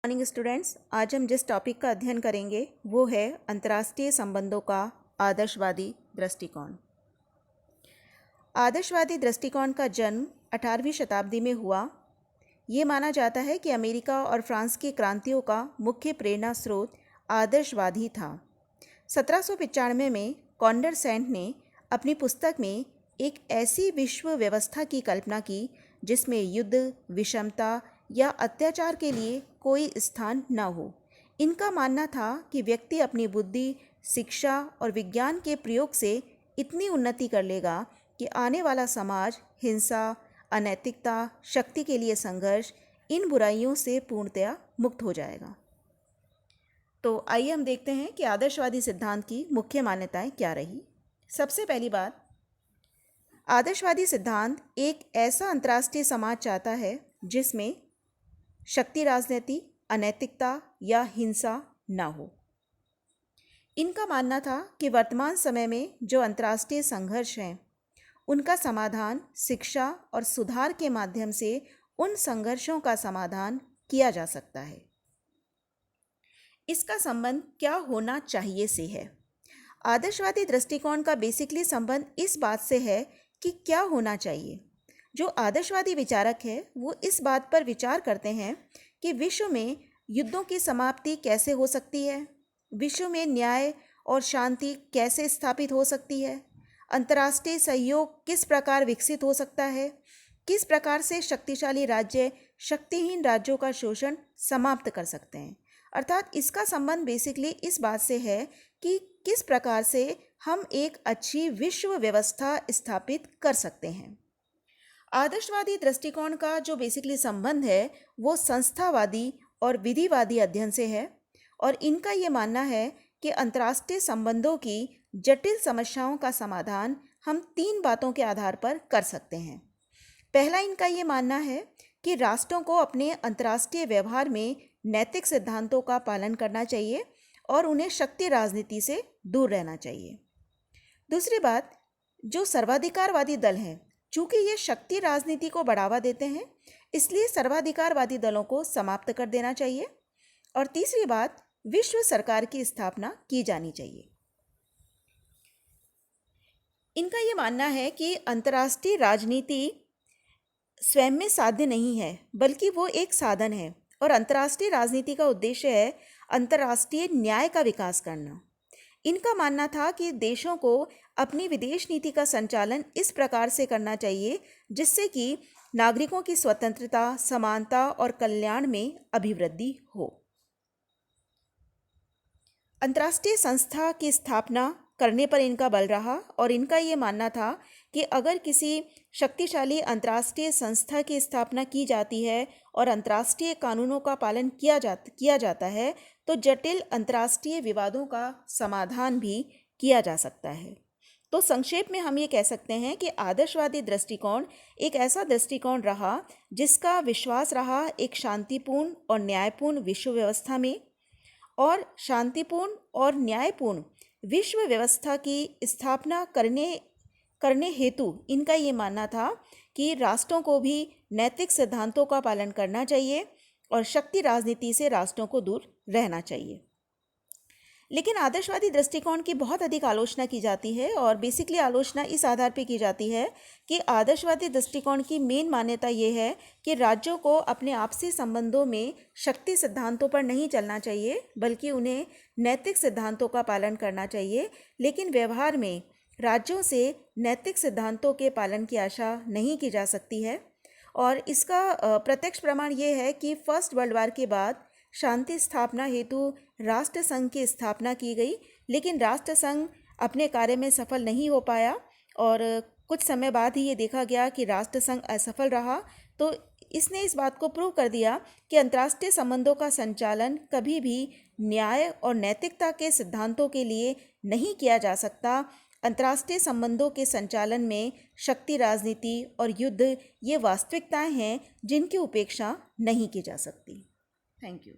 Morning students, आज हम जिस टॉपिक का अध्ययन करेंगे वो है अंतर्राष्ट्रीय संबंधों का आदर्शवादी दृष्टिकोण। आदर्शवादी दृष्टिकोण का जन्म 18वीं शताब्दी में हुआ। ये माना जाता है कि अमेरिका और फ्रांस की क्रांतियों का मुख्य प्रेरणा स्रोत आदर्शवाद ही था। 1795 में कॉन्डरसेंट ने अपनी पुस्तक में एक ऐसी विश्व व्यवस्था की कल्पना की जिसमें युद्ध, विषमता या अत्याचार के लिए कोई स्थान न हो। इनका मानना था कि व्यक्ति अपनी बुद्धि, शिक्षा और विज्ञान के प्रयोग से इतनी उन्नति कर लेगा कि आने वाला समाज हिंसा, अनैतिकता, शक्ति के लिए संघर्ष, इन बुराइयों से पूर्णतया मुक्त हो जाएगा। तो आइए हम देखते हैं कि आदर्शवादी सिद्धांत की मुख्य मान्यताएं क्या रही। सबसे पहली बात, आदर्शवादी सिद्धांत एक ऐसा अंतर्राष्ट्रीय समाज चाहता है जिसमें शक्ति राजनीति, अनैतिकता या हिंसा न हो। इनका मानना था कि वर्तमान समय में जो अंतर्राष्ट्रीय संघर्ष हैं उनका समाधान शिक्षा और सुधार के माध्यम से उन संघर्षों का समाधान किया जा सकता है। इसका संबंध क्या होना चाहिए से है। आदर्शवादी दृष्टिकोण का बेसिकली संबंध इस बात से है कि क्या होना चाहिए। जो आदर्शवादी विचारक है वो इस बात पर विचार करते हैं कि विश्व में युद्धों की समाप्ति कैसे हो सकती है, विश्व में न्याय और शांति कैसे स्थापित हो सकती है, अंतर्राष्ट्रीय सहयोग किस प्रकार विकसित हो सकता है, किस प्रकार से शक्तिशाली राज्य शक्तिहीन राज्यों का शोषण समाप्त कर सकते हैं। अर्थात इसका संबंध बेसिकली इस बात से है कि किस प्रकार से हम एक अच्छी विश्व व्यवस्था स्थापित कर सकते हैं। आदर्शवादी दृष्टिकोण का जो बेसिकली संबंध है वो संस्थावादी और विधिवादी अध्ययन से है और इनका ये मानना है कि अंतर्राष्ट्रीय संबंधों की जटिल समस्याओं का समाधान हम 3 बातों के आधार पर कर सकते हैं। पहला, इनका ये मानना है कि राष्ट्रों को अपने अंतर्राष्ट्रीय व्यवहार में नैतिक सिद्धांतों का पालन करना चाहिए और उन्हें शक्ति राजनीति से दूर रहना चाहिए। दूसरी बात, जो सर्वाधिकारवादी दल हैं, चूँकि ये शक्ति राजनीति को बढ़ावा देते हैं इसलिए सर्वाधिकारवादी दलों को समाप्त कर देना चाहिए। और तीसरी बात, विश्व सरकार की स्थापना की जानी चाहिए। इनका ये मानना है कि अंतर्राष्ट्रीय राजनीति स्वयं में साध्य नहीं है बल्कि वो एक साधन है और अंतर्राष्ट्रीय राजनीति का उद्देश्य है अंतर्राष्ट्रीय न्याय का विकास करना। इनका मानना था कि देशों को अपनी विदेश नीति का संचालन इस प्रकार से करना चाहिए जिससे कि नागरिकों की स्वतंत्रता, समानता और कल्याण में अभिवृद्धि हो। अंतर्राष्ट्रीय संस्था की स्थापना करने पर इनका बल रहा और इनका ये मानना था कि अगर किसी शक्तिशाली अंतर्राष्ट्रीय संस्था की स्थापना की जाती है और अंतर्राष्ट्रीय कानूनों का पालन किया जाता है तो जटिल अंतर्राष्ट्रीय विवादों का समाधान भी किया जा सकता है। तो संक्षेप में हम ये कह सकते हैं कि आदर्शवादी दृष्टिकोण एक ऐसा दृष्टिकोण रहा जिसका विश्वास रहा एक शांतिपूर्ण और न्यायपूर्ण विश्व व्यवस्था में, और शांतिपूर्ण और न्यायपूर्ण विश्व व्यवस्था की स्थापना करने हेतु इनका ये मानना था कि राष्ट्रों को भी नैतिक सिद्धांतों का पालन करना चाहिए और शक्ति राजनीति से राष्ट्रों को दूर रहना चाहिए। लेकिन आदर्शवादी दृष्टिकोण की बहुत अधिक आलोचना की जाती है और बेसिकली आलोचना इस आधार पर की जाती है कि आदर्शवादी दृष्टिकोण की मेन मान्यता ये है कि राज्यों को अपने आपसी संबंधों में शक्ति सिद्धांतों पर नहीं चलना चाहिए बल्कि उन्हें नैतिक सिद्धांतों का पालन करना चाहिए। लेकिन व्यवहार में राज्यों से नैतिक सिद्धांतों के पालन की आशा नहीं की जा सकती है और इसका प्रत्यक्ष प्रमाण ये है कि फर्स्ट वर्ल्ड वॉर के बाद शांति स्थापना हेतु राष्ट्र संघ की स्थापना की गई, लेकिन राष्ट्र संघ अपने कार्य में सफल नहीं हो पाया और कुछ समय बाद ही ये देखा गया कि राष्ट्र संघ असफल रहा। तो इसने इस बात को प्रूव कर दिया कि अंतर्राष्ट्रीय संबंधों का संचालन कभी भी न्याय और नैतिकता के सिद्धांतों के लिए नहीं किया जा सकता। अंतर्राष्ट्रीय संबंधों के संचालन में शक्ति राजनीति और युद्ध ये वास्तविकताएं हैं जिनकी उपेक्षा नहीं की जा सकती। Thank you.